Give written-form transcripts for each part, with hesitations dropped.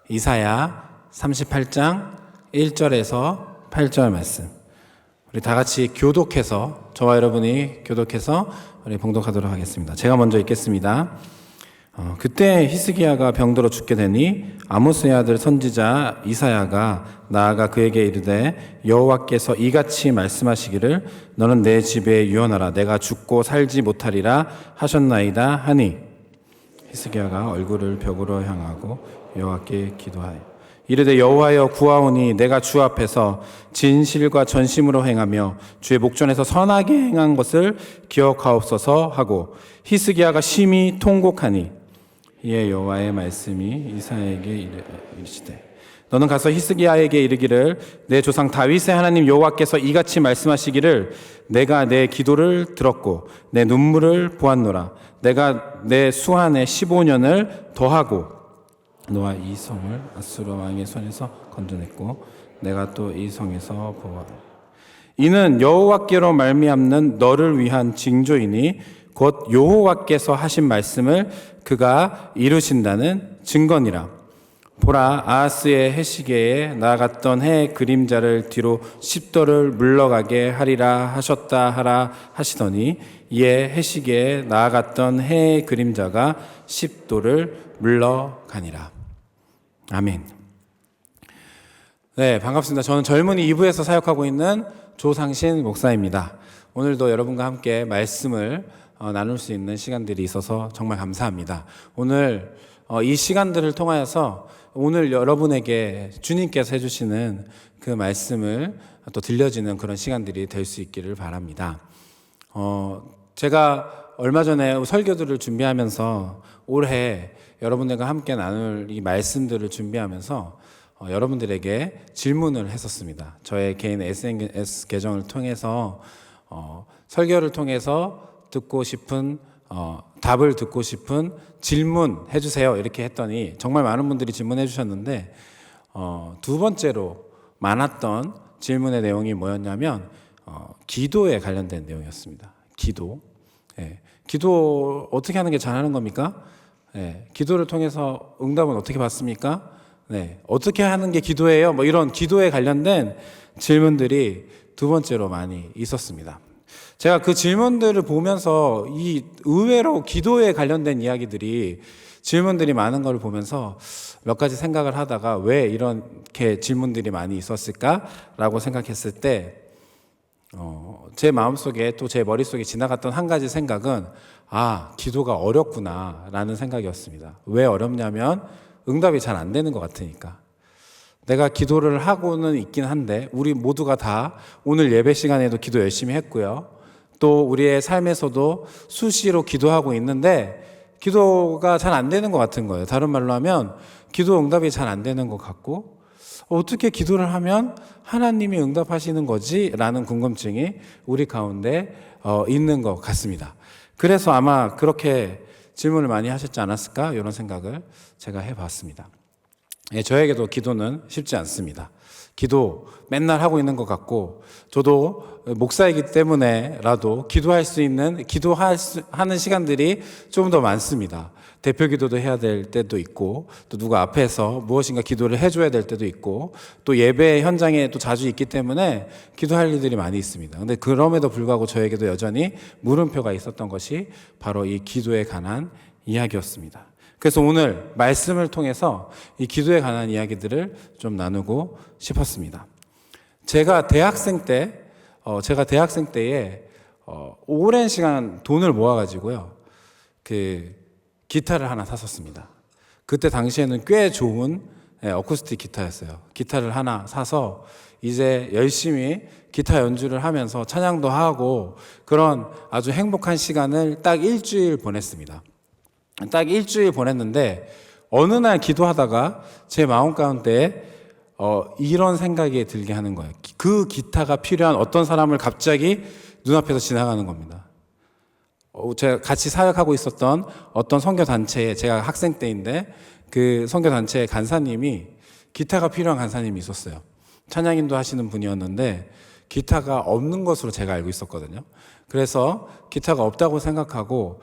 이사야 38장 1절에서 8절 말씀. 우리 다 같이 교독해서, 저와 여러분이 교독해서 우리 봉독하도록 하겠습니다. 제가 먼저 읽겠습니다. 그때 히스기야가 병들어 죽게 되니 아모스의 아들 선지자 이사야가 나아가 그에게 이르되 여호와께서 이같이 말씀하시기를 너는 내 집에 유언하라. 내가 죽고 살지 못하리라 하셨나이다 하니 히스기야가 얼굴을 벽으로 향하고 여호와께 기도하여 이르되 여호와여 구하오니 내가 주 앞에서 진실과 전심으로 행하며 주의 목전에서 선하게 행한 것을 기억하옵소서 하고 히스기야가 심히 통곡하니 이에 여호와의 말씀이 이사야에게 이르시되 너는 가서 히스기야에게 이르기를 내 조상 다윗의 하나님 여호와께서 이같이 말씀하시기를 내가 내 기도를 들었고 내 눈물을 보았노라. 내가 내 수한에 15년을 더하고 너와 이 성을 아수르 왕의 손에서 건져냈고 내가 또 이 성에서 보아라. 이는 여호와께로 말미암는 너를 위한 징조이니 곧 여호와께서 하신 말씀을 그가 이루신다는 증거니라. 보라, 아하스의 해시계에 나아갔던 해의 그림자를 뒤로 10도를 물러가게 하리라 하셨다 하라 하시더니 이에 해시계에 나아갔던 해의 그림자가 10도를 물러가니라. 아멘. 네, 반갑습니다. 저는 젊은이 2부에서 사역하고 있는 조상신 목사입니다. 오늘도 여러분과 함께 말씀을 나눌 수 있는 시간들이 있어서 정말 감사합니다. 오늘 이 시간들을 통하여서 오늘 여러분에게 주님께서 해주시는 그 말씀을 또 들려지는 그런 시간들이 될 수 있기를 바랍니다. 제가 얼마 전에 설교들을 준비하면서 올해 여러분들과 함께 나눌 이 말씀들을 준비하면서 여러분들에게 질문을 했었습니다. 저의 개인 SNS 계정을 통해서 설교를 통해서 듣고 싶은 답을 듣고 싶은 질문 해주세요 이렇게 했더니 정말 많은 분들이 질문해 주셨는데 두 번째로 많았던 질문의 내용이 뭐였냐면 기도에 관련된 내용이었습니다. 기도. 기도 어떻게 하는 게 잘하는 겁니까? 기도를 통해서 응답은 어떻게 받습니까? 어떻게 하는 게 기도예요? 뭐 이런 기도에 관련된 질문들이 두 번째로 많이 있었습니다. 제가 그 질문들을 보면서 이 의외로 기도에 관련된 이야기들이 질문들이 많은 걸 보면서 몇 가지 생각을 하다가 왜 이렇게 질문들이 많이 있었을까라고 생각했을 때 제 마음속에 또 제 머릿속에 지나갔던 한 가지 생각은 기도가 어렵구나라는 생각이었습니다. 왜 어렵냐면 응답이 잘 안 되는 것 같으니까. 내가 기도를 하고는 있긴 한데 우리 모두가 다 오늘 예배 시간에도 기도 열심히 했고요. 또 우리의 삶에서도 수시로 기도하고 있는데 기도가 잘 안 되는 것 같은 거예요. 다른 말로 하면 기도 응답이 잘 안 되는 것 같고 어떻게 기도를 하면 하나님이 응답하시는 거지? 라는 궁금증이 우리 가운데 있는 것 같습니다. 그래서 아마 그렇게 질문을 많이 하셨지 않았을까? 이런 생각을 제가 해봤습니다. 저에게도 기도는 쉽지 않습니다. 기도 맨날 하고 있는 것 같고 저도 목사이기 때문에라도 기도하는 시간들이 좀 더 많습니다. 대표 기도도 해야 될 때도 있고 또 누가 앞에서 무엇인가 기도를 해줘야 될 때도 있고 또 예배 현장에 또 자주 있기 때문에 기도할 일들이 많이 있습니다. 근데 그럼에도 불구하고 저에게도 여전히 물음표가 있었던 것이 바로 이 기도에 관한 이야기였습니다. 그래서 오늘 말씀을 통해서 이 기도에 관한 이야기들을 좀 나누고 싶었습니다. 제가 대학생 때에 오랜 시간 돈을 모아가지고요, 기타를 하나 샀었습니다. 그때 당시에는 꽤 좋은 어쿠스틱 기타였어요. 기타를 하나 사서 이제 열심히 기타 연주를 하면서 찬양도 하고 그런 아주 행복한 시간을 딱 일주일 보냈습니다. 딱 일주일 보냈는데 어느 날 기도하다가 제 마음 가운데 이런 생각이 들게 하는 거예요. 그 기타가 필요한 어떤 사람을 갑자기 눈앞에서 지나가는 겁니다. 제가 같이 사역하고 있었던 어떤 선교단체에, 제가 학생 때인데 그 선교단체의 간사님이 기타가 필요한 간사님이 있었어요. 찬양인도 하시는 분이었는데 기타가 없는 것으로 제가 알고 있었거든요. 그래서 기타가 없다고 생각하고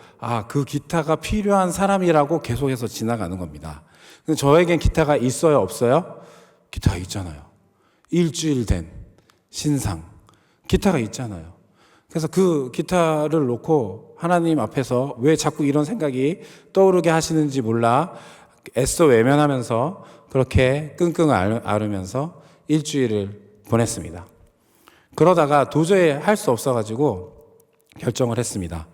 그 기타가 필요한 사람이라고 계속해서 지나가는 겁니다. 근데 저에겐 기타가 있어요, 없어요? 기타가 있잖아요. 일주일 된 신상. 기타가 있잖아요. 그래서 그 기타를 놓고 하나님 앞에서 왜 자꾸 이런 생각이 떠오르게 하시는지 몰라 애써 외면하면서 그렇게 끙끙 앓으면서 일주일을 보냈습니다. 그러다가 도저히 할 수 없어가지고 결정을 했습니다.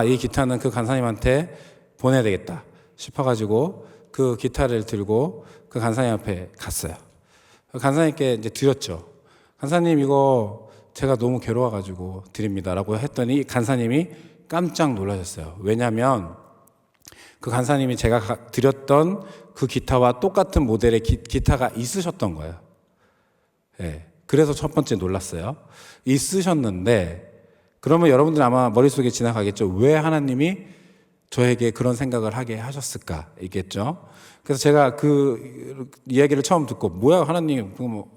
이 기타는 그 간사님한테 보내야 되겠다 싶어가지고 그 기타를 들고 그 간사님 앞에 갔어요. 간사님께 이제 드렸죠. 간사님, 이거 제가 너무 괴로워가지고 드립니다라고 했더니 간사님이 깜짝 놀라셨어요. 왜냐하면 그 간사님이 제가 드렸던 그 기타와 똑같은 모델의 기타가 있으셨던 거예요. 네. 그래서 첫 번째 놀랐어요. 있으셨는데 그러면 여러분들 아마 머릿속에 지나가겠죠. 왜 하나님이 저에게 그런 생각을 하게 하셨을까? 있겠죠. 그래서 제가 그 이야기를 처음 듣고 뭐야 하나님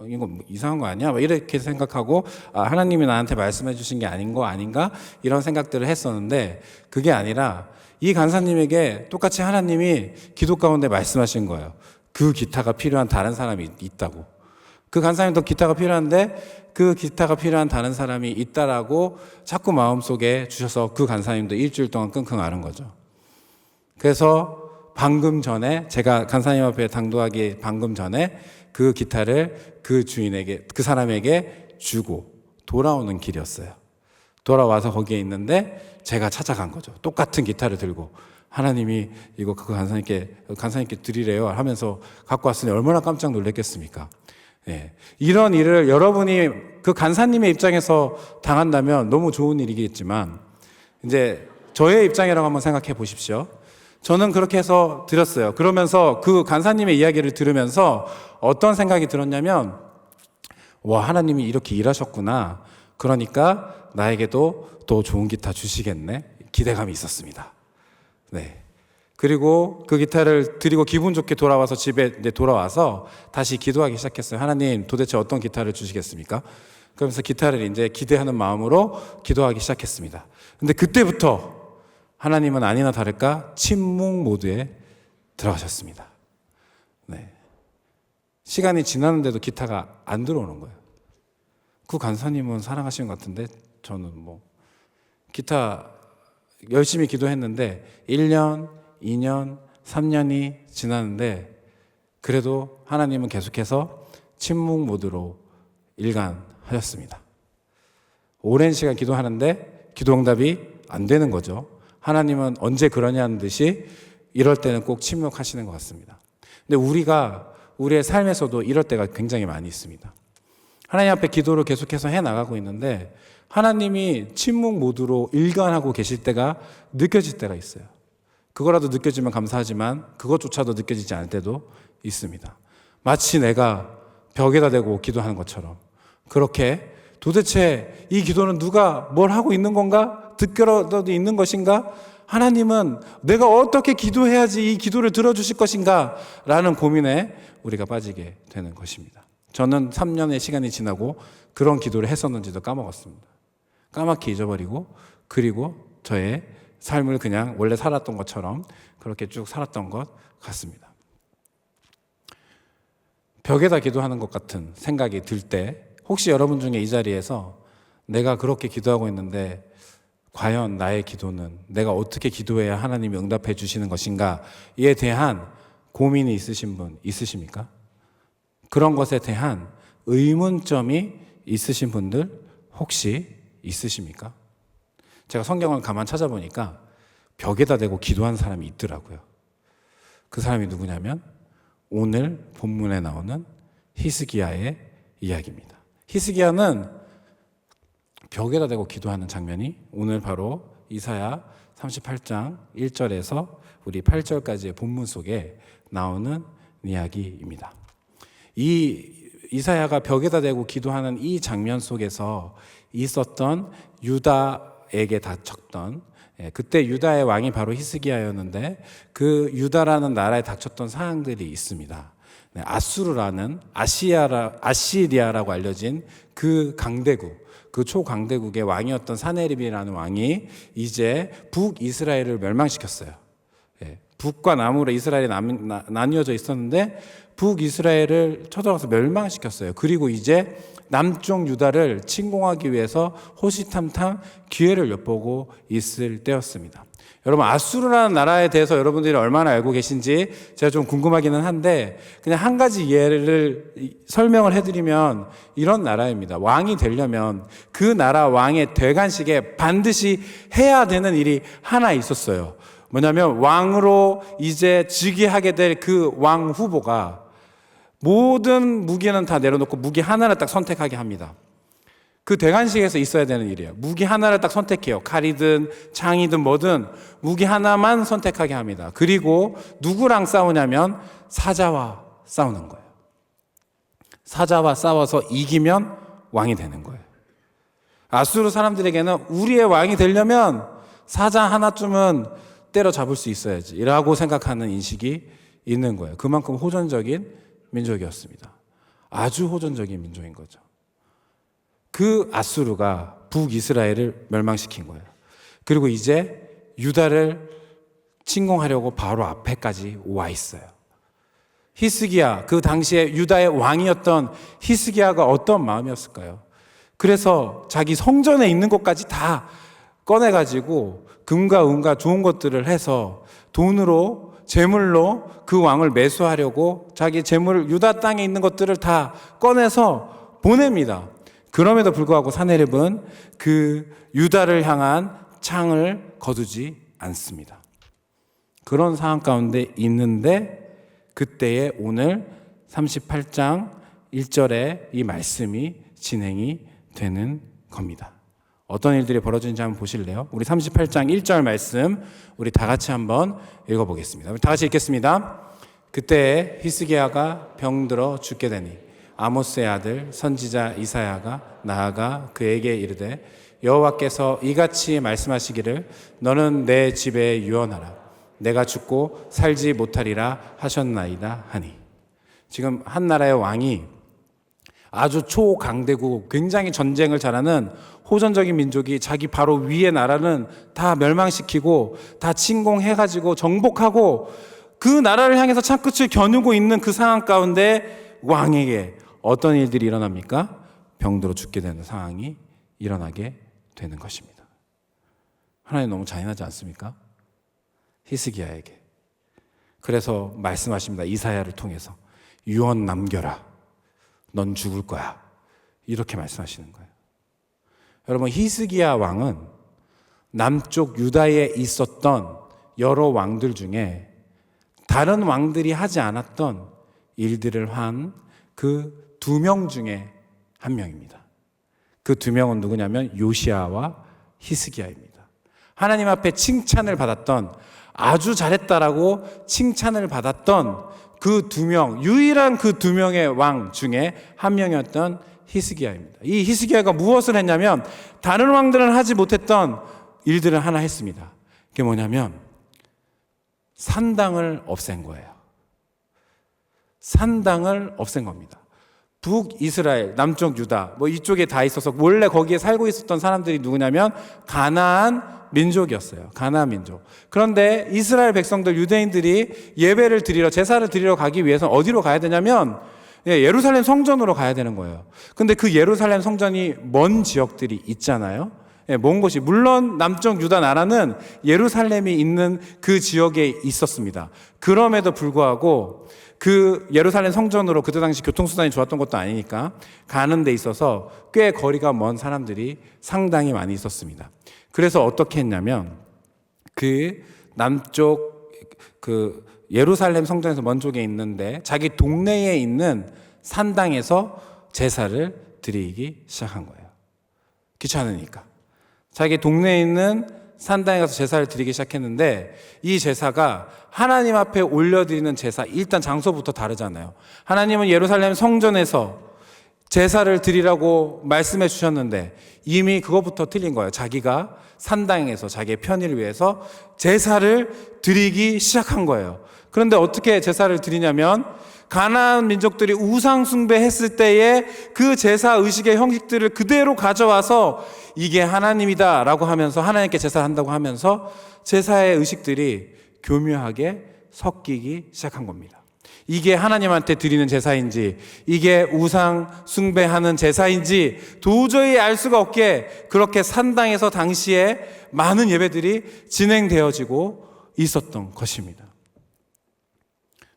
이거 뭐 이상한 거 아니야? 이렇게 생각하고 하나님이 나한테 말씀해 주신 게 아닌 거 아닌가? 이런 생각들을 했었는데 그게 아니라 이 간사님에게 똑같이 하나님이 기도 가운데 말씀하신 거예요. 그 기타가 필요한 다른 사람이 있다고. 그 간사님도 기타가 필요한데 그 기타가 필요한 다른 사람이 있다라고 자꾸 마음속에 주셔서 그 간사님도 일주일 동안 끙끙 앓은 거죠. 그래서 방금 전에 제가 간사님 앞에 당도하기 방금 전에 그 기타를 그 주인에게 그 사람에게 주고 돌아오는 길이었어요. 돌아와서 거기에 있는데 제가 찾아간 거죠. 똑같은 기타를 들고 하나님이 이거 그 간사님께 드리래요 하면서 갖고 왔으니 얼마나 깜짝 놀랐겠습니까? 네. 이런 일을 여러분이 그 간사님의 입장에서 당한다면 너무 좋은 일이겠지만 이제 저의 입장이라고 한번 생각해 보십시오. 저는 그렇게 해서 드렸어요. 그러면서 그 간사님의 이야기를 들으면서 어떤 생각이 들었냐면 와, 하나님이 이렇게 일하셨구나. 그러니까 나에게도 더 좋은 기타 주시겠네. 기대감이 있었습니다. 네. 그리고 그 기타를 드리고 기분 좋게 돌아와서 집에 이제 돌아와서 다시 기도하기 시작했어요. 하나님, 도대체 어떤 기타를 주시겠습니까? 그러면서 기타를 이제 기대하는 마음으로 기도하기 시작했습니다. 근데 그때부터 하나님은 아니나 다를까 침묵 모드에 들어가셨습니다. 네. 시간이 지났는데도 기타가 안 들어오는 거예요. 그 간사님은 사랑하시는 것 같은데 저는 기타 열심히 기도했는데 1년, 2년, 3년이 지났는데 그래도 하나님은 계속해서 침묵 모드로 일관하셨습니다. 오랜 시간 기도하는데 기도 응답이 안 되는 거죠. 하나님은 언제 그러냐는 듯이 이럴 때는 꼭 침묵하시는 것 같습니다. 근데 우리가 우리의 삶에서도 이럴 때가 굉장히 많이 있습니다. 하나님 앞에 기도를 계속해서 해나가고 있는데 하나님이 침묵 모드로 일관하고 계실 때가 느껴질 때가 있어요. 그거라도 느껴지면 감사하지만 그것조차도 느껴지지 않을 때도 있습니다. 마치 내가 벽에다 대고 기도하는 것처럼 그렇게 도대체 이 기도는 누가 뭘 하고 있는 건가? 듣겨라도 있는 것인가? 하나님은 내가 어떻게 기도해야지 이 기도를 들어주실 것인가? 라는 고민에 우리가 빠지게 되는 것입니다. 저는 3년의 시간이 지나고 그런 기도를 했었는지도 까먹었습니다. 까맣게 잊어버리고 그리고 저의 삶을 그냥 원래 살았던 것처럼 그렇게 쭉 살았던 것 같습니다. 벽에다 기도하는 것 같은 생각이 들 때 혹시 여러분 중에 이 자리에서 내가 그렇게 기도하고 있는데 과연 나의 기도는 내가 어떻게 기도해야 하나님이 응답해 주시는 것인가에 대한 고민이 있으신 분 있으십니까? 그런 것에 대한 의문점이 있으신 분들 혹시 있으십니까? 제가 성경을 가만 찾아보니까 벽에다 대고 기도한 사람이 있더라고요. 그 사람이 누구냐면 오늘 본문에 나오는 히스기야의 이야기입니다. 히스기야는 벽에다 대고 기도하는 장면이 오늘 바로 이사야 38장 1절에서 우리 8절까지의 본문 속에 나오는 이야기입니다. 이 이사야가 벽에다 대고 기도하는 이 장면 속에서 있었던 유다에게 닥쳤던 그때 유다의 왕이 바로 히스기야였는데 그 유다라는 나라에 닥쳤던 사항들이 있습니다. 아수르라는 아시리아라고 알려진 그 강대국, 그 초강대국의 왕이었던 사네립이라는 왕이 이제 북이스라엘을 멸망시켰어요. 북과 남으로 이스라엘이 나뉘어져 있었는데 북이스라엘을 쳐들어가서 멸망시켰어요. 그리고 이제 남쪽 유다를 침공하기 위해서 호시탐탐 기회를 엿보고 있을 때였습니다. 여러분, 아수르라는 나라에 대해서 여러분들이 얼마나 알고 계신지 제가 좀 궁금하기는 한데, 그냥 한 가지 예를 설명을 해드리면 이런 나라입니다. 왕이 되려면 그 나라 왕의 대관식에 반드시 해야 되는 일이 하나 있었어요. 뭐냐면 왕으로 이제 즉위하게 될 그 왕 후보가 모든 무기는 다 내려놓고 무기 하나를 딱 선택하게 합니다. 그 대관식에서 있어야 되는 일이에요. 무기 하나를 딱 선택해요. 칼이든 창이든 뭐든 무기 하나만 선택하게 합니다. 그리고 누구랑 싸우냐면 사자와 싸우는 거예요. 사자와 싸워서 이기면 왕이 되는 거예요. 아수르 사람들에게는 우리의 왕이 되려면 사자 하나쯤은 때려잡을 수 있어야지 라고 생각하는 인식이 있는 거예요. 그만큼 호전적인 민족이었습니다. 아주 호전적인 민족인 거죠. 그 아수르가 북이스라엘을 멸망시킨 거예요. 그리고 이제 유다를 침공하려고 바로 앞에까지 와 있어요. 히스기야, 그 당시에 유다의 왕이었던 히스기야가 어떤 마음이었을까요? 그래서 자기 성전에 있는 것까지 다 꺼내가지고 금과 은과 좋은 것들을 해서 돈으로 재물로 그 왕을 매수하려고 자기 재물 유다 땅에 있는 것들을 다 꺼내서 보냅니다. 그럼에도 불구하고 사네립은 그 유다를 향한 창을 거두지 않습니다. 그런 상황 가운데 있는데 그때에 오늘 38장 1절에 이 말씀이 진행이 되는 겁니다. 어떤 일들이 벌어지는지 한번 보실래요? 우리 38장 1절 말씀 우리 다 같이 한번 읽어보겠습니다. 우리 다 같이 읽겠습니다. 그때 히스기야가 병들어 죽게 되니 아모스의 아들 선지자 이사야가 나아가 그에게 이르되 여호와께서 이같이 말씀하시기를 너는 내 집에 유언하라. 내가 죽고 살지 못하리라 하셨나이다 하니. 지금 한 나라의 왕이 아주 초강대국, 굉장히 전쟁을 잘하는 호전적인 민족이 자기 바로 위의 나라는 다 멸망시키고 다 침공해가지고 정복하고 그 나라를 향해서 창끝을 겨누고 있는 그 상황 가운데 왕에게 어떤 일들이 일어납니까? 병들어 죽게 되는 상황이 일어나게 되는 것입니다. 하나님 너무 잔인하지 않습니까? 히스기야에게. 그래서 말씀하십니다. 이사야를 통해서 유언 남겨라. 넌 죽을 거야. 이렇게 말씀하시는 거예요. 여러분, 히스기야 왕은 남쪽 유다에 있었던 여러 왕들 중에 다른 왕들이 하지 않았던 일들을 한 그 2명 중에 한 명입니다. 그 2명은 누구냐면 요시야와 히스기야입니다. 하나님 앞에 칭찬을 받았던, 아주 잘했다라고 칭찬을 받았던 그 2명, 유일한 그 2명의 왕 중에 한 명이었던 히스기야입니다. 이 히스기야가 무엇을 했냐면 다른 왕들은 하지 못했던 일들을 하나 했습니다. 그게 뭐냐면 산당을 없앤 거예요. 산당을 없앤 겁니다. 북이스라엘, 남쪽 유다, 이쪽에 다 있어서 원래 거기에 살고 있었던 사람들이 누구냐면 가나안 민족이었어요. 가나안 민족. 그런데 이스라엘 백성들, 유대인들이 예배를 드리러, 제사를 드리러 가기 위해서 어디로 가야 되냐면 예루살렘 성전으로 가야 되는 거예요. 근데 그 예루살렘 성전이 먼 지역들이 있잖아요. 먼 곳이, 물론 남쪽 유다 나라는 예루살렘이 있는 그 지역에 있었습니다. 그럼에도 불구하고 그 예루살렘 성전으로 그때 당시 교통수단이 좋았던 것도 아니니까 가는 데 있어서 꽤 거리가 먼 사람들이 상당히 많이 있었습니다. 그래서 어떻게 했냐면 그 남쪽 그 예루살렘 성전에서 먼 쪽에 있는데 자기 동네에 있는 산당에서 제사를 드리기 시작한 거예요. 귀찮으니까. 자기 동네에 있는 산당에 가서 제사를 드리기 시작했는데 이 제사가 하나님 앞에 올려드리는 제사, 일단 장소부터 다르잖아요. 하나님은 예루살렘 성전에서 제사를 드리라고 말씀해 주셨는데 이미 그것부터 틀린 거예요. 자기가 산당에서 자기의 편의를 위해서 제사를 드리기 시작한 거예요. 그런데 어떻게 제사를 드리냐면 가나안 민족들이 우상 숭배했을 때에 그 제사 의식의 형식들을 그대로 가져와서 이게 하나님이다 라고 하면서 하나님께 제사를 한다고 하면서 제사의 의식들이 교묘하게 섞이기 시작한 겁니다. 이게 하나님한테 드리는 제사인지, 이게 우상 숭배하는 제사인지 도저히 알 수가 없게 그렇게 산당에서 당시에 많은 예배들이 진행되어지고 있었던 것입니다.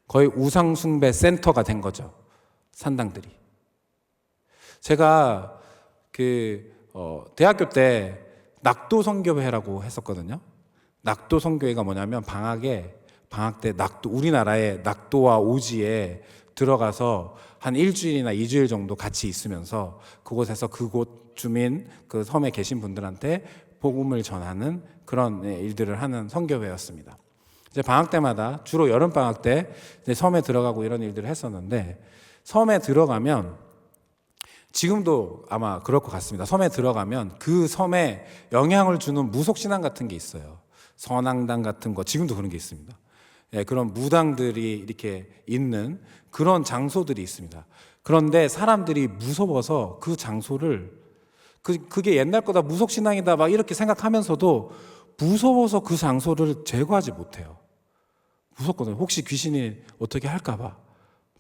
거의 우상 숭배 센터가 된 거죠, 산당들이. 제가 대학교 때 낙도 선교회라고 했었거든요. 낙도 선교회가 뭐냐면 방학 때 우리나라의 낙도와 오지에 들어가서 한 일주일이나 2주일 정도 같이 있으면서 그곳에서 그곳 주민, 그 섬에 계신 분들한테 복음을 전하는 그런 일들을 하는 선교회였습니다. 이제 방학 때마다 주로 여름 방학 때 이제 섬에 들어가고 이런 일들을 했었는데, 섬에 들어가면 지금도 아마 그럴 것 같습니다. 섬에 들어가면 그 섬에 영향을 주는 무속신앙 같은 게 있어요. 선앙당 같은 거, 지금도 그런 게 있습니다. 예, 그런 무당들이 이렇게 있는 그런 장소들이 있습니다. 그런데 사람들이 무서워서 그 장소를 그게 옛날 거다, 무속신앙이다 막 이렇게 생각하면서도 무서워서 그 장소를 제거하지 못해요. 무섭거든요. 혹시 귀신이 어떻게 할까봐,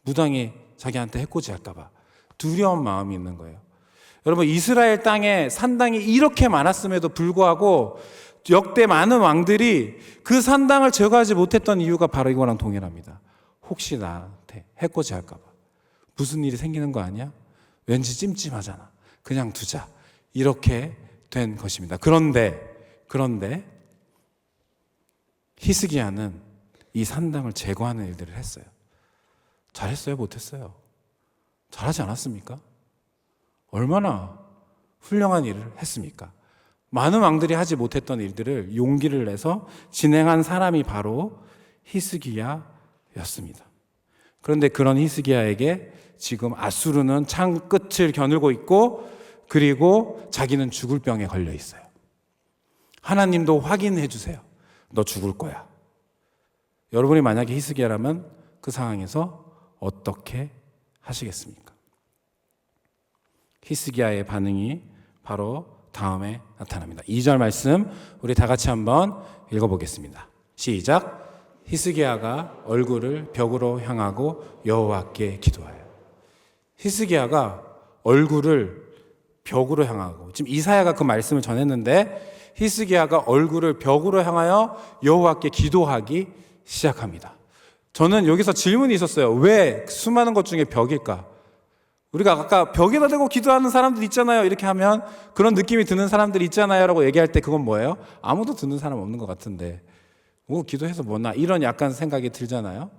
무당이 자기한테 해코지할까봐 두려운 마음이 있는 거예요. 여러분, 이스라엘 땅에 산당이 이렇게 많았음에도 불구하고 역대 많은 왕들이 그 산당을 제거하지 못했던 이유가 바로 이거랑 동일합니다. 혹시 나한테 해코지할까봐, 무슨 일이 생기는 거 아니야? 왠지 찜찜하잖아, 그냥 두자, 이렇게 된 것입니다. 그런데 히스기야는 이 산당을 제거하는 일들을 했어요. 잘했어요? 못했어요? 잘하지 않았습니까? 얼마나 훌륭한 일을 했습니까? 많은 왕들이 하지 못했던 일들을 용기를 내서 진행한 사람이 바로 히스기야였습니다. 그런데 그런 히스기야에게 지금 아수르는 창 끝을 겨누고 있고, 그리고 자기는 죽을 병에 걸려 있어요. 하나님도 확인해 주세요. 너 죽을 거야. 여러분이 만약에 히스기야라면 그 상황에서 어떻게 하시겠습니까? 히스기야의 반응이 바로 다음에 나타납니다. 2절 말씀 우리 다 같이 한번 읽어보겠습니다. 시작. 히스기야가 얼굴을 벽으로 향하고 여호와께 기도하여. 히스기야가 얼굴을 벽으로 향하고, 지금 이사야가 그 말씀을 전했는데 히스기야가 얼굴을 벽으로 향하여 여호와께 기도하기 시작합니다. 저는 여기서 질문이 있었어요. 왜 수많은 것 중에 벽일까? 우리가 아까 벽에다 대고 기도하는 사람들 있잖아요, 이렇게 하면 그런 느낌이 드는 사람들 있잖아요 라고 얘기할 때 그건 뭐예요? 아무도 듣는 사람 없는 것 같은데 뭐 기도해서 뭐나, 이런 약간 생각이 들잖아요.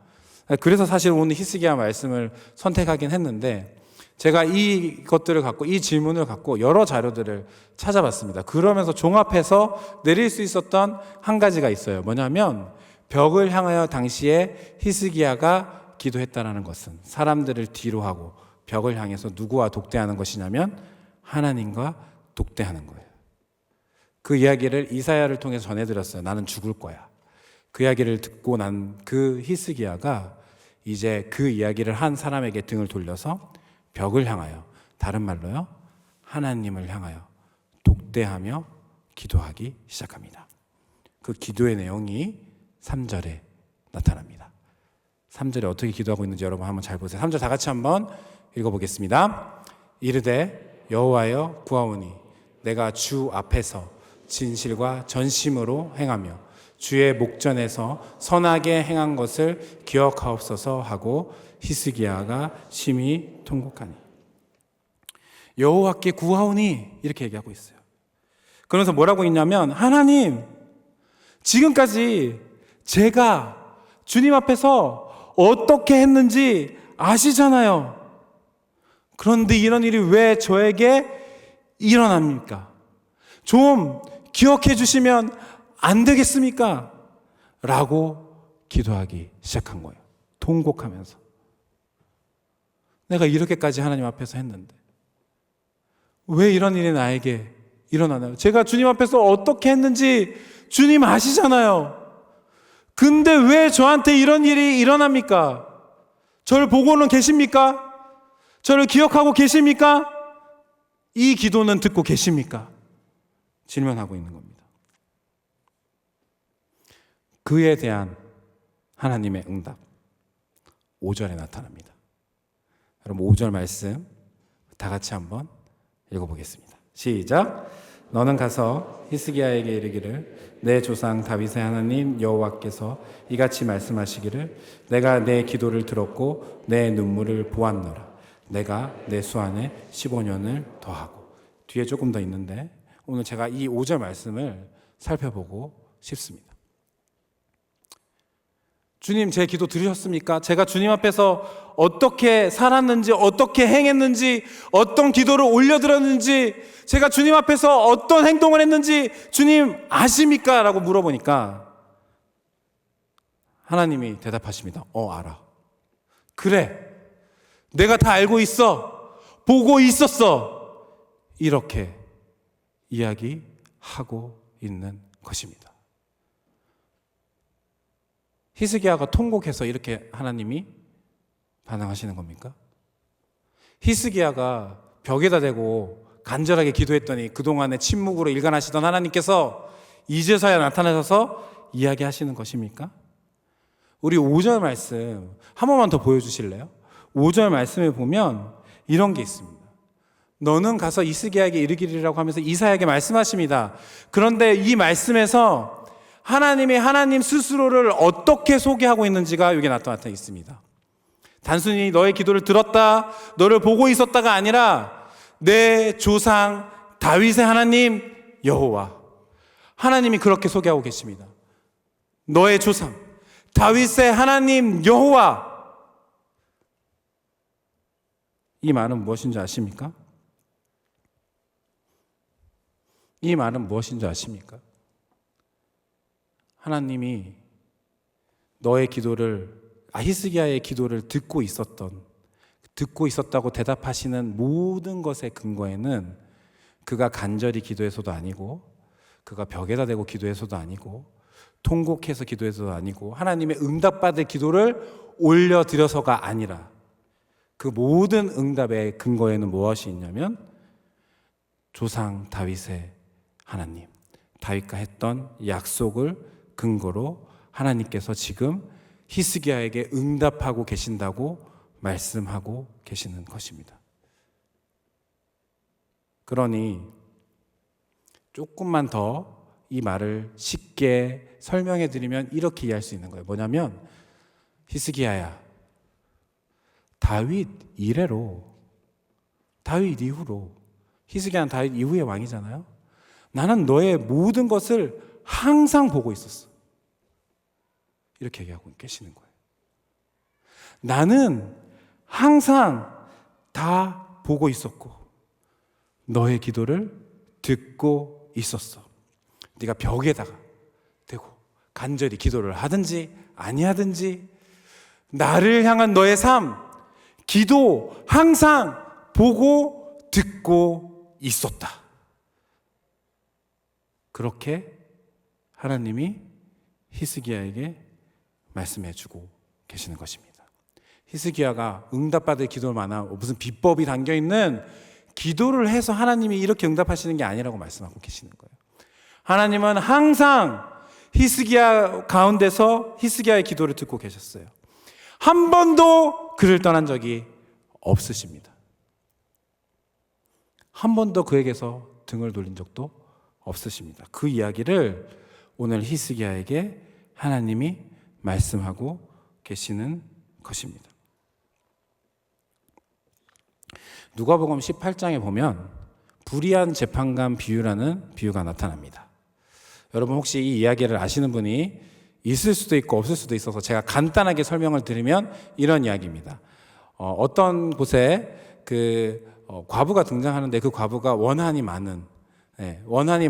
그래서 사실 오늘 히스기야 말씀을 선택하긴 했는데, 제가 이것들을 갖고, 이 질문을 갖고 여러 자료들을 찾아봤습니다. 그러면서 종합해서 내릴 수 있었던 한 가지가 있어요. 뭐냐면, 벽을 향하여 당시에 히스기야가 기도했다는 것은 사람들을 뒤로 하고 벽을 향해서 누구와 독대하는 것이냐면 하나님과 독대하는 거예요. 그 이야기를 이사야를 통해서 전해드렸어요. 나는 죽을 거야. 그 이야기를 듣고 난 그 히스기야가 이제 그 이야기를 한 사람에게 등을 돌려서 벽을 향하여, 다른 말로요, 하나님을 향하여 독대하며 기도하기 시작합니다. 그 기도의 내용이 3절에 나타납니다. 3절에 어떻게 기도하고 있는지 여러분 한번 잘 보세요. 3절 다 같이 한번 읽어보겠습니다. 이르되 여호와여 구하오니 내가 주 앞에서 진실과 전심으로 행하며 주의 목전에서 선하게 행한 것을 기억하옵소서 하고 히스기야가 심히 통곡하니. 여호와께 구하오니 이렇게 얘기하고 있어요. 그러면서 뭐라고 있냐면, 하나님, 지금까지 제가 주님 앞에서 어떻게 했는지 아시잖아요. 그런데 이런 일이 왜 저에게 일어납니까? 좀 기억해 주시면 안 되겠습니까? 라고 기도하기 시작한 거예요. 통곡하면서. 내가 이렇게까지 하나님 앞에서 했는데 왜 이런 일이 나에게 일어나나요? 제가 주님 앞에서 어떻게 했는지 주님 아시잖아요. 근데 왜 저한테 이런 일이 일어납니까? 저를 보고는 계십니까? 저를 기억하고 계십니까? 이 기도는 듣고 계십니까? 질문하고 있는 겁니다. 그에 대한 하나님의 응답 5절에 나타납니다. 여러분 5절 말씀 다 같이 한번 읽어보겠습니다. 시작. 너는 가서 히스기야에게 이르기를 내 조상 다윗의 하나님 여호와께서 이같이 말씀하시기를 내가 내 기도를 들었고 내 눈물을 보았노라. 내가 내 수안에 15년을 더하고. 뒤에 조금 더 있는데 오늘 제가 이 5절 말씀을 살펴보고 싶습니다. 주님, 제 기도 들으셨습니까? 제가 주님 앞에서 어떻게 살았는지, 어떻게 행했는지, 어떤 기도를 올려드렸는지, 제가 주님 앞에서 어떤 행동을 했는지 주님 아십니까? 라고 물어보니까 하나님이 대답하십니다. 알아. 그래, 내가 다 알고 있어. 보고 있었어. 이렇게 이야기하고 있는 것입니다. 히스기야가 통곡해서 이렇게 하나님이 반응하시는 겁니까? 히스기야가 벽에다 대고 간절하게 기도했더니 그동안의 침묵으로 일관하시던 하나님께서 이제서야 나타나셔서 이야기하시는 것입니까? 우리 5절 말씀 한 번만 더 보여주실래요? 5절 말씀에 보면 이런 게 있습니다. 너는 가서 히스기야에게 이르기리라고 하면서 이사야에게 말씀하십니다. 그런데 이 말씀에서 하나님이 하나님 스스로를 어떻게 소개하고 있는지가 여기 나타나 있습니다. 단순히 너의 기도를 들었다, 너를 보고 있었다가 아니라 내 조상 다윗의 하나님 여호와, 하나님이 그렇게 소개하고 계십니다. 너의 조상 다윗의 하나님 여호와. 이 말은 무엇인지 아십니까? 이 말은 무엇인지 아십니까? 하나님이 너의 기도를, 히스기야의 기도를 듣고 있었다고 대답하시는 모든 것의 근거에는 그가 간절히 기도해서도 아니고, 그가 벽에다 대고 기도해서도 아니고, 통곡해서 기도해서도 아니고, 하나님의 응답받을 기도를 올려드려서가 아니라 그 모든 응답의 근거에는 무엇이 있냐면 조상 다윗의 하나님, 다윗과 했던 약속을 근거로 하나님께서 지금 히스기야에게 응답하고 계신다고 말씀하고 계시는 것입니다. 그러니 조금만 더 이 말을 쉽게 설명해 드리면 이렇게 이해할 수 있는 거예요. 뭐냐면 히스기야야, 다윗 이래로, 다윗 이후로, 히스기야는 다윗 이후의 왕이잖아요. 나는 너의 모든 것을 항상 보고 있었어. 이렇게 얘기하고 계시는 거예요. 나는 항상 다 보고 있었고 너의 기도를 듣고 있었어. 네가 벽에다가 대고 간절히 기도를 하든지 아니하든지 나를 향한 너의 삶, 기도 항상 보고 듣고 있었다. 그렇게 하나님이 히스기야에게 말씀해 주고 계시는 것입니다. 히스기야가 응답받을 기도만한 무슨 비법이 담겨있는 기도를 해서 하나님이 이렇게 응답하시는 게 아니라고 말씀하고 계시는 거예요. 하나님은 항상 히스기야 가운데서 히스기야의 기도를 듣고 계셨어요. 한 번도 그를 떠난 적이 없으십니다. 한 번도 그에게서 등을 돌린 적도 없으십니다. 그 이야기를 오늘 히스기야에게 하나님이 말씀하고 계시는 것입니다. 누가복음 18장에 보면 불의한 재판관 비유라는 비유가 나타납니다. 여러분 혹시 이 이야기를 아시는 분이 있을 수도 있고 없을 수도 있어서 제가 간단하게 설명을 드리면 이런 이야기입니다. 어떤 곳에 과부가 등장하는데 그 과부가 원한이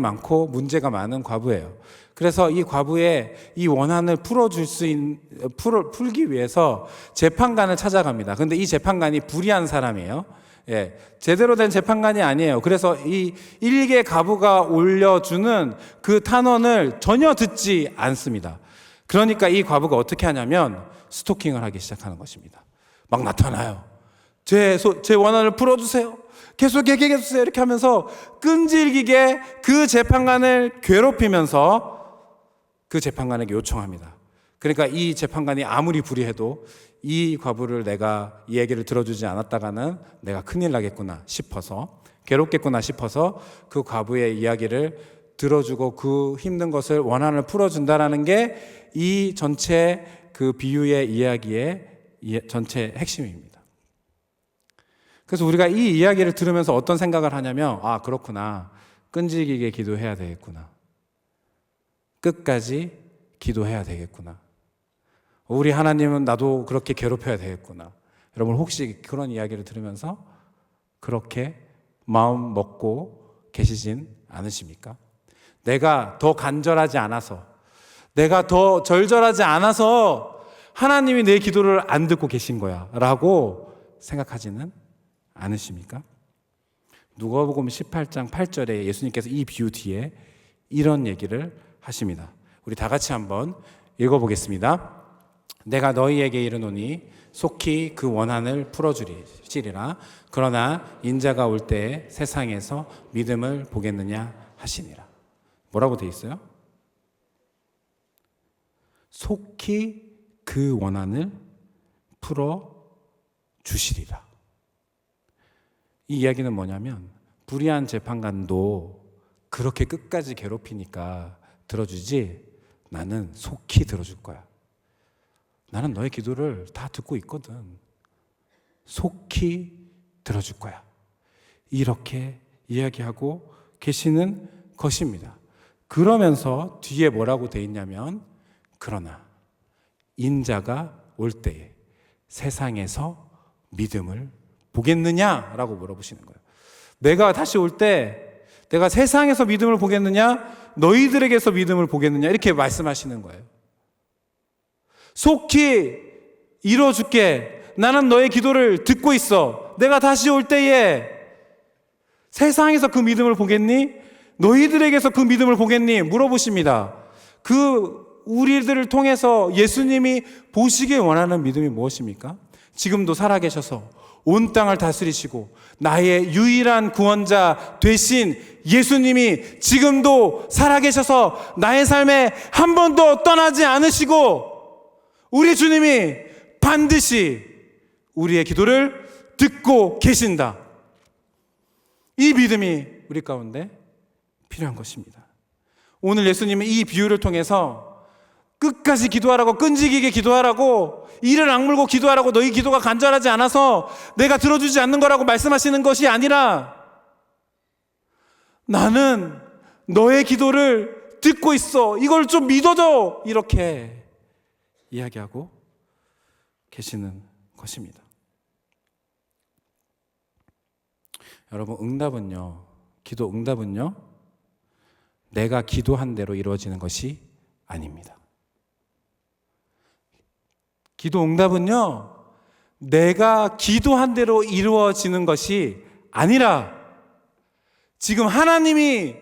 많고 문제가 많은 과부예요. 그래서 이 과부의 이 원한을 풀기 위해서 재판관을 찾아갑니다. 근데 이 재판관이 불의한 사람이에요. 제대로 된 재판관이 아니에요. 그래서 이 일개 과부가 올려주는 그 탄원을 전혀 듣지 않습니다. 그러니까 이 과부가 어떻게 하냐면 스토킹을 하기 시작하는 것입니다. 막 나타나요. 제 원한을 풀어주세요. 계속 얘기해 주세요. 이렇게 하면서 끈질기게 그 재판관을 괴롭히면서 그 재판관에게 요청합니다. 그러니까 이 재판관이 아무리 불의해도 이 과부를 내가 이 얘기를 들어주지 않았다가는 내가 큰일 나겠구나 싶어서, 괴롭겠구나 싶어서 그 과부의 이야기를 들어주고 그 힘든 것을 원한을 풀어준다라는 게 이 전체 그 비유의 이야기의 전체 핵심입니다. 그래서 우리가 이 이야기를 들으면서 어떤 생각을 하냐면, 아, 그렇구나. 끈질기게 기도해야 되겠구나. 끝까지 기도해야 되겠구나. 우리 하나님은 나도 그렇게 괴롭혀야 되겠구나. 여러분 혹시 그런 이야기를 들으면서 그렇게 마음 먹고 계시진 않으십니까? 내가 더 간절하지 않아서, 내가 더 절절하지 않아서 하나님이 내 기도를 안 듣고 계신 거야 라고 생각하지는 않으십니까? 누가복음 18장 8절에 예수님께서 이 비유 뒤에 이런 얘기를 하십니다. 우리 다 같이 한번 읽어보겠습니다. 내가 너희에게 이르노니 속히 그 원한을 풀어주리라. 그러나 인자가 올 때에 세상에서 믿음을 보겠느냐 하시니라. 뭐라고 돼 있어요? 속히 그 원한을 풀어주시리라. 이 이야기는 뭐냐면, 불의한 재판관도 그렇게 끝까지 괴롭히니까 들어주지, 나는 속히 들어줄 거야. 나는 너의 기도를 다 듣고 있거든. 속히 들어줄 거야. 이렇게 이야기하고 계시는 것입니다. 그러면서 뒤에 뭐라고 돼 있냐면, 그러나 인자가 올 때에 세상에서 믿음을 보겠느냐라고 물어보시는 거예요. 내가 다시 올 때 내가 세상에서 믿음을 보겠느냐, 너희들에게서 믿음을 보겠느냐, 이렇게 말씀하시는 거예요. 속히 이뤄줄게. 나는 너의 기도를 듣고 있어. 내가 다시 올 때에 세상에서 그 믿음을 보겠니? 너희들에게서 그 믿음을 보겠니? 물어보십니다. 우리들을 통해서 예수님이 보시길 원하는 믿음이 무엇입니까? 지금도 살아계셔서 온 땅을 다스리시고 나의 유일한 구원자 되신 예수님이 지금도 살아계셔서 나의 삶에 한 번도 떠나지 않으시고, 우리 주님이 반드시 우리의 기도를 듣고 계신다. 이 믿음이 우리 가운데 필요한 것입니다. 오늘 예수님은 이 비유를 통해서 끝까지 기도하라고, 끈질기게 기도하라고, 이를 악물고 기도하라고, 너희 기도가 간절하지 않아서 내가 들어주지 않는 거라고 말씀하시는 것이 아니라, 나는 너의 기도를 듣고 있어. 이걸 좀 믿어줘. 이렇게 이야기하고 계시는 것입니다. 여러분, 기도 응답은요, 내가 기도한 대로 이루어지는 것이 아닙니다. 기도 응답은요, 내가 기도한 대로 이루어지는 것이 아니라 지금 하나님이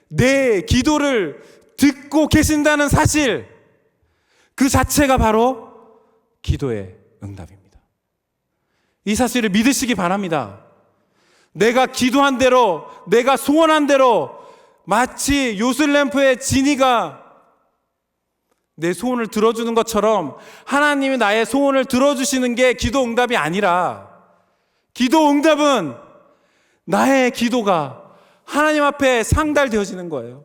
내 기도를 듣고 계신다는 사실, 그 자체가 바로 기도의 응답입니다. 이 사실을 믿으시기 바랍니다. 내가 기도한 대로, 내가 소원한 대로, 마치 요술램프의 지니가 내 소원을 들어주는 것처럼 하나님이 나의 소원을 들어주시는 게 기도 응답이 아니라, 기도 응답은 나의 기도가 하나님 앞에 상달되어지는 거예요.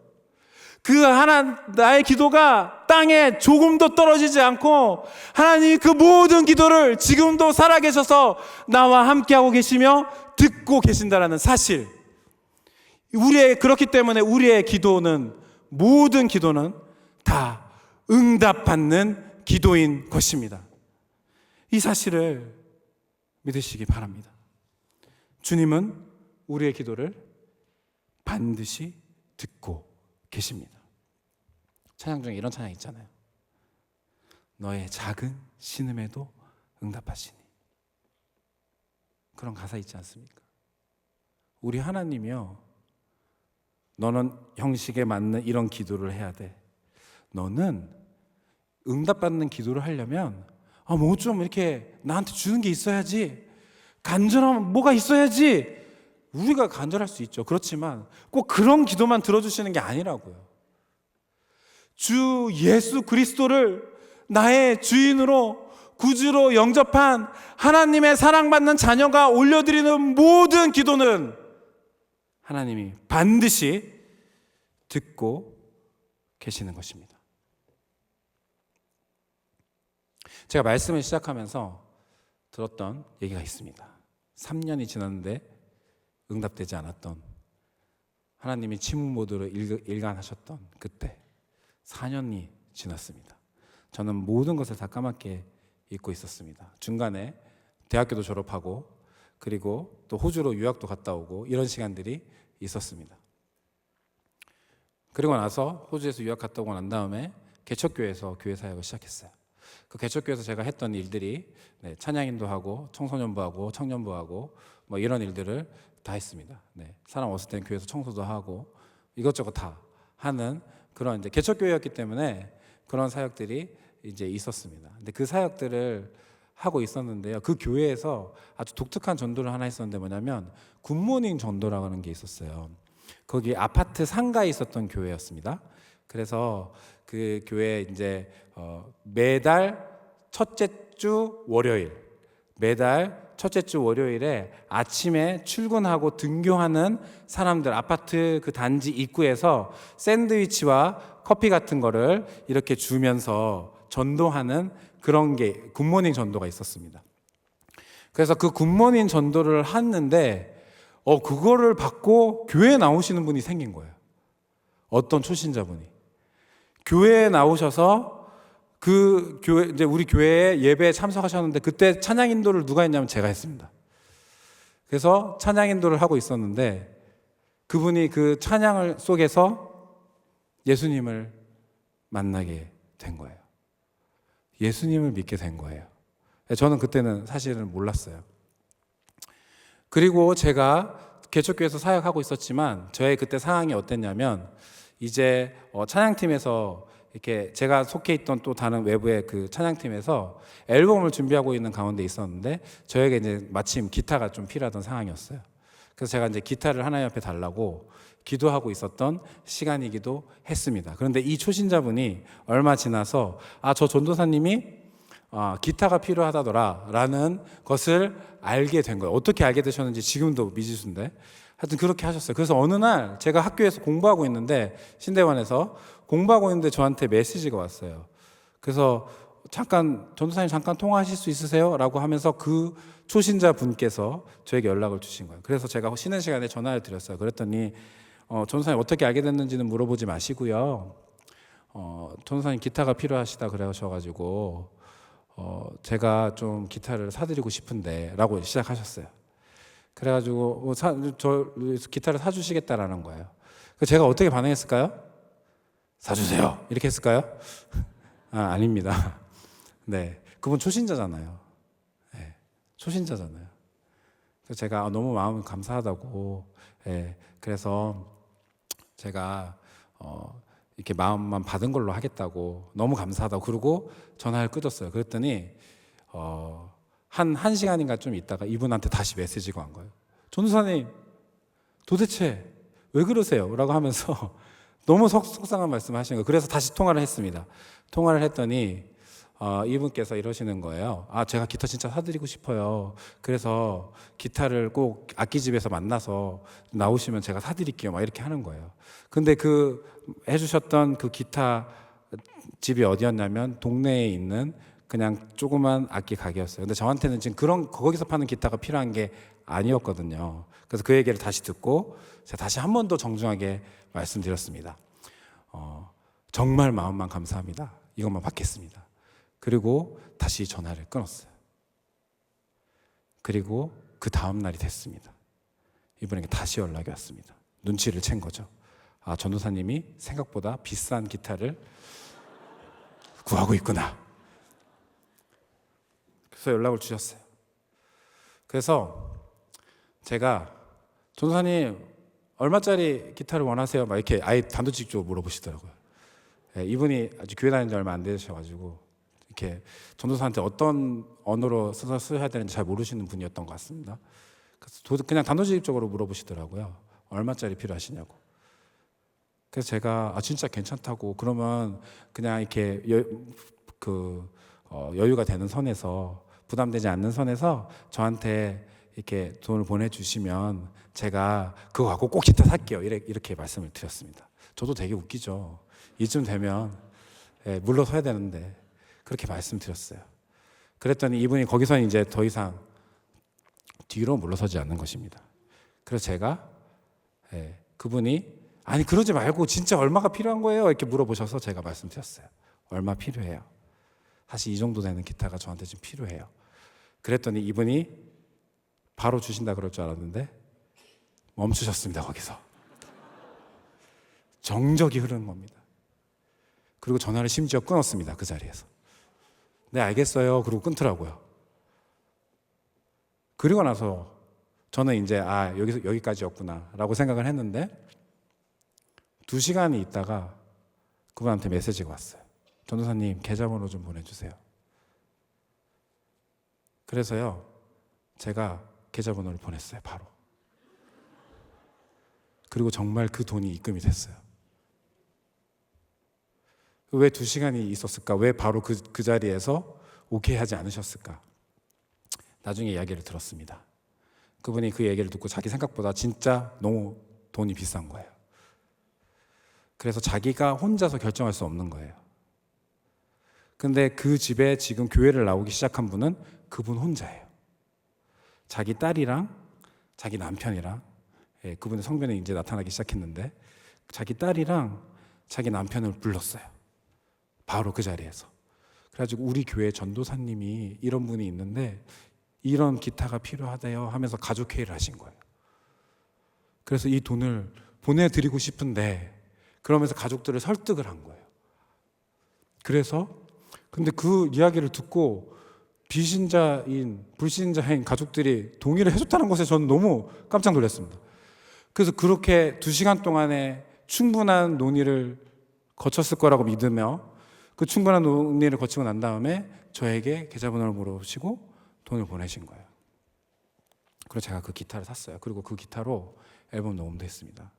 나의 기도가 땅에 조금도 떨어지지 않고 하나님이 그 모든 기도를 지금도 살아계셔서 나와 함께하고 계시며 듣고 계신다라는 사실. 그렇기 때문에 우리의 기도는, 모든 기도는 다 응답받는 기도인 것입니다. 이 사실을 믿으시기 바랍니다. 주님은 우리의 기도를 반드시 듣고 계십니다. 찬양 중에 이런 찬양 있잖아요. 너의 작은 신음에도 응답하시니. 그런 가사 있지 않습니까? 우리 하나님이요, 너는 형식에 맞는 이런 기도를 해야 돼. 너는 응답받는 기도를 하려면 뭐 좀 이렇게 나한테 주는 게 있어야지, 간절하면 뭐가 있어야지. 우리가 간절할 수 있죠. 그렇지만 꼭 그런 기도만 들어주시는 게 아니라고요. 주 예수 그리스도를 나의 주인으로 구주로 영접한 하나님의 사랑받는 자녀가 올려드리는 모든 기도는 하나님이 반드시 듣고 계시는 것입니다. 제가 말씀을 시작하면서 들었던 얘기가 있습니다. 3년이 지났는데 응답되지 않았던, 하나님이 침묵 모드로 일관하셨던 그때 4년이 지났습니다. 저는 모든 것을 다 까맣게 잊고 있었습니다. 중간에 대학교도 졸업하고 그리고 또 호주로 유학도 갔다 오고 이런 시간들이 있었습니다. 그리고 나서 호주에서 유학 갔다 오고 난 다음에 개척교회에서 교회 사역을 시작했어요. 그 개척교회에서 제가 했던 일들이 찬양인도 하고 청소년부하고 청년부하고 뭐 이런 일들을 다 했습니다. 사람 없을 때는 교회에서 청소도 하고 이것저것 다 하는 그런 이제 개척교회였기 때문에 그런 사역들이 이제 있었습니다. 근데 그 사역들을 하고 있었는데요. 그 교회에서 아주 독특한 전도를 하나 했었는데 뭐냐면 굿모닝 전도라고 하는 게 있었어요. 거기 아파트 상가에 있었던 교회였습니다. 그래서 그 교회 이제 매달 첫째 주 월요일, 매달 첫째 주 월요일에 아침에 출근하고 등교하는 사람들, 아파트 그 단지 입구에서 샌드위치와 커피 같은 거를 이렇게 주면서 전도하는 그런 게 굿모닝 전도가 있었습니다. 그래서 그 굿모닝 전도를 했는데 그거를 받고 교회에 나오시는 분이 생긴 거예요. 어떤 초신자분이 교회에 나오셔서 그 교회, 이제 우리 교회에 예배에 참석하셨는데 그때 찬양 인도를 누가 했냐면 제가 했습니다. 그래서 찬양 인도를 하고 있었는데 그분이 그 찬양을 속에서 예수님을 만나게 된 거예요. 예수님을 믿게 된 거예요. 저는 그때는 사실은 몰랐어요. 그리고 제가 개척교회에서 사역하고 있었지만 저의 그때 상황이 어땠냐면 이제 찬양팀에서 이렇게 제가 속해 있던 또 다른 외부의 그 찬양팀에서 앨범을 준비하고 있는 가운데 있었는데 저에게 이제 마침 기타가 좀 필요하던 상황이었어요. 그래서 제가 이제 기타를 하나님 앞에 달라고 기도하고 있었던 시간이기도 했습니다. 그런데 이 초신자분이 얼마 지나서 저 전도사님이 기타가 필요하다더라 라는 것을 알게 된 거예요. 어떻게 알게 되셨는지 지금도 미지수인데 하여튼 그렇게 하셨어요. 그래서 어느 날 제가 학교에서 공부하고 있는데 신대원에서 공부하고 있는데 저한테 메시지가 왔어요. 그래서 전도사님 잠깐 통화하실 수 있으세요? 라고 하면서 그 초신자 분께서 저에게 연락을 주신 거예요. 그래서 제가 쉬는 시간에 전화를 드렸어요. 그랬더니 전도사님 어떻게 알게 됐는지는 물어보지 마시고요. 전도사님 기타가 필요하시다 그러셔가지고 제가 좀 기타를 사드리고 싶은데 라고 시작하셨어요. 그래가지고 저 기타를 사주시겠다라는 거예요. 제가 어떻게 반응했을까요? 사주세요 이렇게 했을까요? 아닙니다. 네, 그분 초신자잖아요. 네, 초신자잖아요. 그래서 제가 너무 마음이 감사하다고, 그래서 제가 이렇게 마음만 받은 걸로 하겠다고 너무 감사하다고 그러고 전화를 끊었어요. 그랬더니 한 시간인가 좀 있다가 이분한테 다시 메시지가 온 거예요. 전도사님 도대체 왜 그러세요? 라고 하면서 너무 속상한 말씀을 하시는 거예요. 그래서 다시 통화를 했습니다. 통화를 했더니 이분께서 이러시는 거예요. 제가 기타 진짜 사드리고 싶어요. 그래서 기타를 꼭 악기집에서 만나서 나오시면 제가 사드릴게요. 막 이렇게 하는 거예요. 근데 그 해주셨던 그 기타 집이 어디였냐면 동네에 있는 그냥 조그만 악기 가게였어요. 근데 저한테는 지금 거기서 파는 기타가 필요한 게 아니었거든요. 그래서 그 얘기를 다시 듣고 제가 다시 한 번 더 정중하게 말씀드렸습니다. 정말 마음만 감사합니다. 이것만 받겠습니다. 그리고 다시 전화를 끊었어요. 그리고 그 다음 날이 됐습니다. 이분에게 다시 연락이 왔습니다. 눈치를 챈 거죠. 전도사님이 생각보다 비싼 기타를 구하고 있구나. 그래서 연락을 주셨어요. 그래서 제가 전도사님 얼마짜리 기타를 원하세요? 막 이렇게 아예 단도직입적으로 물어보시더라고요. 이분이 아직 교회 다닌 지 얼마 안 되셔가지고 이렇게 전도사한테 어떤 언어로 써서 써야 되는지 잘 모르시는 분이었던 것 같습니다. 그래서 그냥 단도직입적으로 물어보시더라고요. 얼마짜리 필요하시냐고. 그래서 제가 진짜 괜찮다고 그러면 그냥 이렇게 여유가 되는 선에서, 부담되지 않는 선에서 저한테 이렇게 돈을 보내주시면 제가 그거 갖고 꼭 기타 살게요. 이렇게 말씀을 드렸습니다. 저도 되게 웃기죠. 이쯤 되면 물러서야 되는데 그렇게 말씀드렸어요. 그랬더니 이분이 거기서 이제 더 이상 뒤로 물러서지 않는 것입니다. 그래서 제가 그분이 아니 그러지 말고 진짜 얼마가 필요한 거예요? 이렇게 물어보셔서 제가 말씀드렸어요. 얼마 필요해요. 사실 이 정도 되는 기타가 저한테 좀 필요해요. 그랬더니 이분이 바로 주신다 그럴 줄 알았는데 멈추셨습니다. 거기서 정적이 흐르는 겁니다. 그리고 전화를 심지어 끊었습니다. 그 자리에서. 네 알겠어요. 그러고 끊더라고요. 그리고 나서 저는 이제 여기까지였구나 라고 생각을 했는데 2시간이 있다가 그분한테 메시지가 왔어요. 전도사님 계좌번호 좀 보내주세요. 그래서요 제가 계좌번호를 보냈어요. 바로. 그리고 정말 그 돈이 입금이 됐어요. 왜 2시간이 있었을까? 왜 바로 그 자리에서 오케이 하지 않으셨을까? 나중에 이야기를 들었습니다. 그분이 그 얘기를 듣고 자기 생각보다 진짜 너무 돈이 비싼 거예요. 그래서 자기가 혼자서 결정할 수 없는 거예요. 근데 그 집에 지금 교회를 나오기 시작한 분은 그분 혼자예요. 자기 딸이랑 자기 남편이랑, 그분의 성변에 이제 나타나기 시작했는데 자기 딸이랑 자기 남편을 불렀어요. 바로 그 자리에서. 그래가지고 우리 교회 전도사님이 이런 분이 있는데 이런 기타가 필요하대요 하면서 가족회의를 하신 거예요. 그래서 이 돈을 보내드리고 싶은데 그러면서 가족들을 설득을 한 거예요. 그래서 근데 그 이야기를 듣고 불신자인 가족들이 동의를 해줬다는 것에 저는 너무 깜짝 놀랐습니다. 그래서 그렇게 2시간 동안에 충분한 논의를 거쳤을 거라고 믿으며 그 충분한 논의를 거치고 난 다음에 저에게 계좌번호를 물어보시고 돈을 보내신 거예요. 그래서 제가 그 기타를 샀어요. 그리고 그 기타로 앨범 녹음도 했습니다.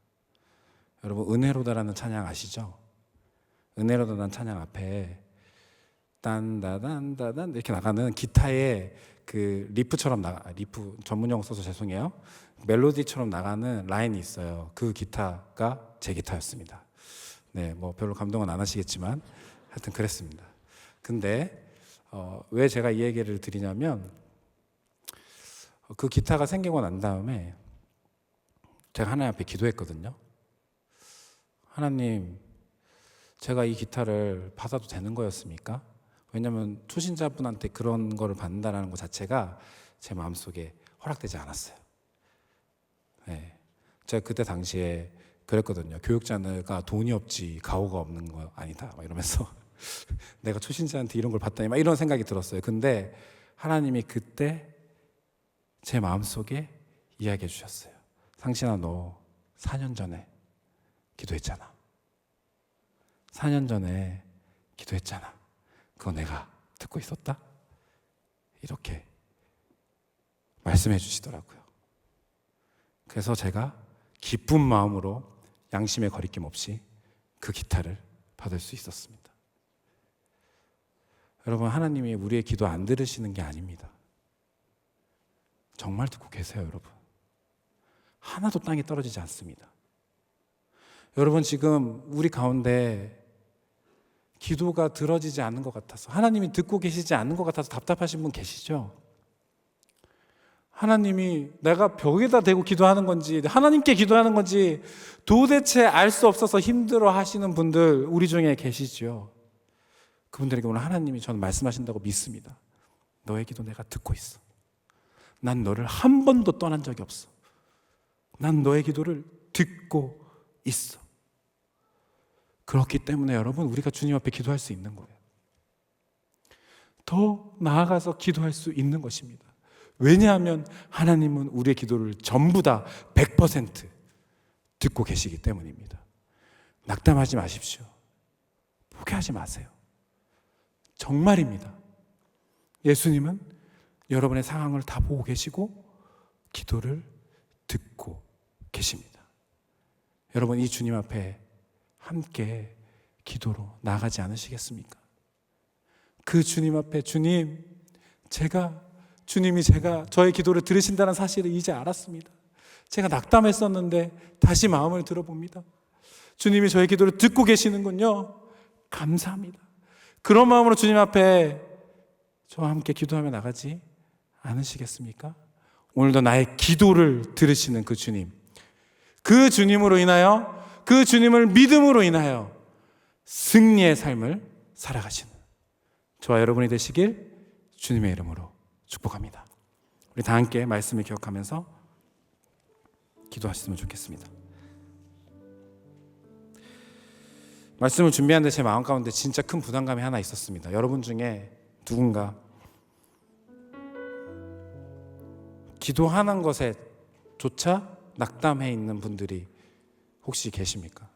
여러분 은혜로다라는 찬양 아시죠? 은혜로다라는 찬양 앞에 딴다단다단 이렇게 나가는 기타의 그 리프처럼 리프 전문用써서 죄송해요. 멜로디처럼 나가는 라인이 있어요. 그 기타가 제 기타였습니다. 네, 뭐 별로 감동은 안 하시겠지만 하여튼 그랬습니다. 근데 왜 제가 이 얘기를 드리냐면 그 기타가 생기고 난 다음에 제가 하나님 앞에 기도했거든요. 하나님, 제가 이 기타를 받아도 되는 거였습니까? 왜냐하면 초신자분한테 그런 거를 받는다는 것 자체가 제 마음속에 허락되지 않았어요. 네. 제가 그때 당시에 그랬거든요. 교육자가 돈이 없지 가오가 없는 거 아니다 막 이러면서 내가 초신자한테 이런 걸 받다니 막 이런 생각이 들었어요. 근데 하나님이 그때 제 마음속에 이야기해 주셨어요. 상신아, 너 4년 전에 기도했잖아. 4년 전에 기도했잖아. 그거 내가 듣고 있었다? 이렇게 말씀해 주시더라고요. 그래서 제가 기쁜 마음으로 양심의 거리낌 없이 그 기타를 받을 수 있었습니다. 여러분, 하나님이 우리의 기도 안 들으시는 게 아닙니다. 정말 듣고 계세요, 여러분. 하나도 땅에 떨어지지 않습니다. 여러분, 지금 우리 가운데 기도가 들어지지 않는 것 같아서, 하나님이 듣고 계시지 않는 것 같아서 답답하신 분 계시죠? 하나님이 내가 벽에다 대고 기도하는 건지 하나님께 기도하는 건지 도대체 알 수 없어서 힘들어 하시는 분들 우리 중에 계시죠. 그분들에게 오늘 하나님이 저는 말씀하신다고 믿습니다. 너의 기도 내가 듣고 있어. 난 너를 한 번도 떠난 적이 없어. 난 너의 기도를 듣고 있어. 그렇기 때문에 여러분, 우리가 주님 앞에 기도할 수 있는 거예요. 더 나아가서 기도할 수 있는 것입니다. 왜냐하면 하나님은 우리의 기도를 전부 다 100% 듣고 계시기 때문입니다. 낙담하지 마십시오. 포기하지 마세요. 정말입니다. 예수님은 여러분의 상황을 다 보고 계시고 기도를 듣고 계십니다. 여러분, 이 주님 앞에 함께 기도로 나아가지 않으시겠습니까? 그 주님 앞에 주님이 제가 저의 기도를 들으신다는 사실을 이제 알았습니다. 제가 낙담했었는데 다시 마음을 들어봅니다. 주님이 저의 기도를 듣고 계시는군요. 감사합니다. 그런 마음으로 주님 앞에 저와 함께 기도하며 나가지 않으시겠습니까? 오늘도 나의 기도를 들으시는 그 주님, 그 주님으로 인하여, 그 주님을 믿음으로 인하여 승리의 삶을 살아가시는 저와 여러분이 되시길 주님의 이름으로 축복합니다. 우리 다 함께 말씀을 기억하면서 기도하셨으면 좋겠습니다. 말씀을 준비하는데 제 마음 가운데 진짜 큰 부담감이 하나 있었습니다. 여러분 중에 누군가 기도하는 것에 조차 낙담해 있는 분들이 혹시 계십니까?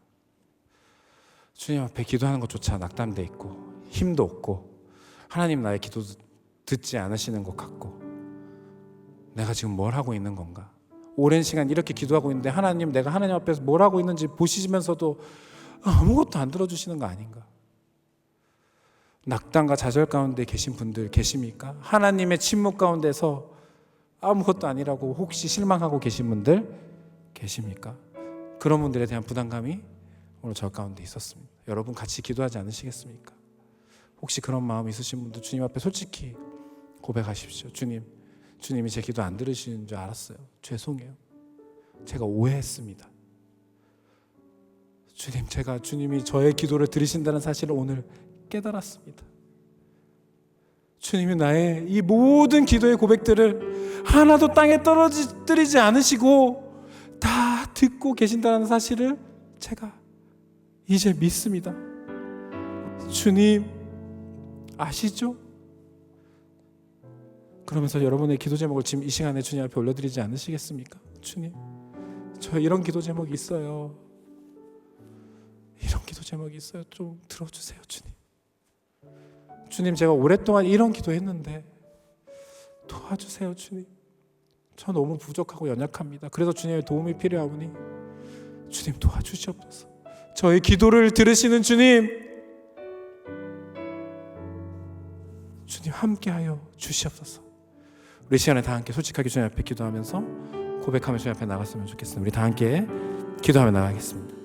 주님 앞에 기도하는 것조차 낙담돼 있고 힘도 없고 하나님 나의 기도 듣지 않으시는 것 같고 내가 지금 뭘 하고 있는 건가? 오랜 시간 이렇게 기도하고 있는데 하나님, 내가 하나님 앞에서 뭘 하고 있는지 보시면서도 아무것도 안 들어주시는 거 아닌가? 낙담과 좌절 가운데 계신 분들 계십니까? 하나님의 침묵 가운데서 아무것도 아니라고 혹시 실망하고 계신 분들 계십니까? 그런 분들에 대한 부담감이 오늘 저 가운데 있었습니다. 여러분 같이 기도하지 않으시겠습니까? 혹시 그런 마음 있으신 분들 주님 앞에 솔직히 고백하십시오. 주님이 제 기도 안 들으시는 줄 알았어요. 죄송해요. 제가 오해했습니다. 주님이 저의 기도를 들으신다는 사실을 오늘 깨달았습니다. 주님이 나의 이 모든 기도의 고백들을 하나도 땅에 떨어뜨리지 않으시고 다 듣고 계신다는 사실을 제가 이제 믿습니다. 주님 아시죠? 그러면서 여러분의 기도 제목을 지금 이 시간에 주님 앞에 올려드리지 않으시겠습니까? 주님, 저 이런 기도 제목이 있어요. 이런 기도 제목이 있어요. 좀 들어주세요, 주님. 주님, 제가 오랫동안 이런 기도했는데 도와주세요, 주님. 저 너무 부족하고 연약합니다. 그래서 주님의 도움이 필요하오니 주님 도와주시옵소서. 저의 기도를 들으시는 주님 함께하여 주시옵소서. 우리 시간에 다 함께 솔직하게 주님 앞에 기도하면서 고백하며 주님 앞에 나갔으면 좋겠습니다. 우리 다 함께 기도하며 나가겠습니다.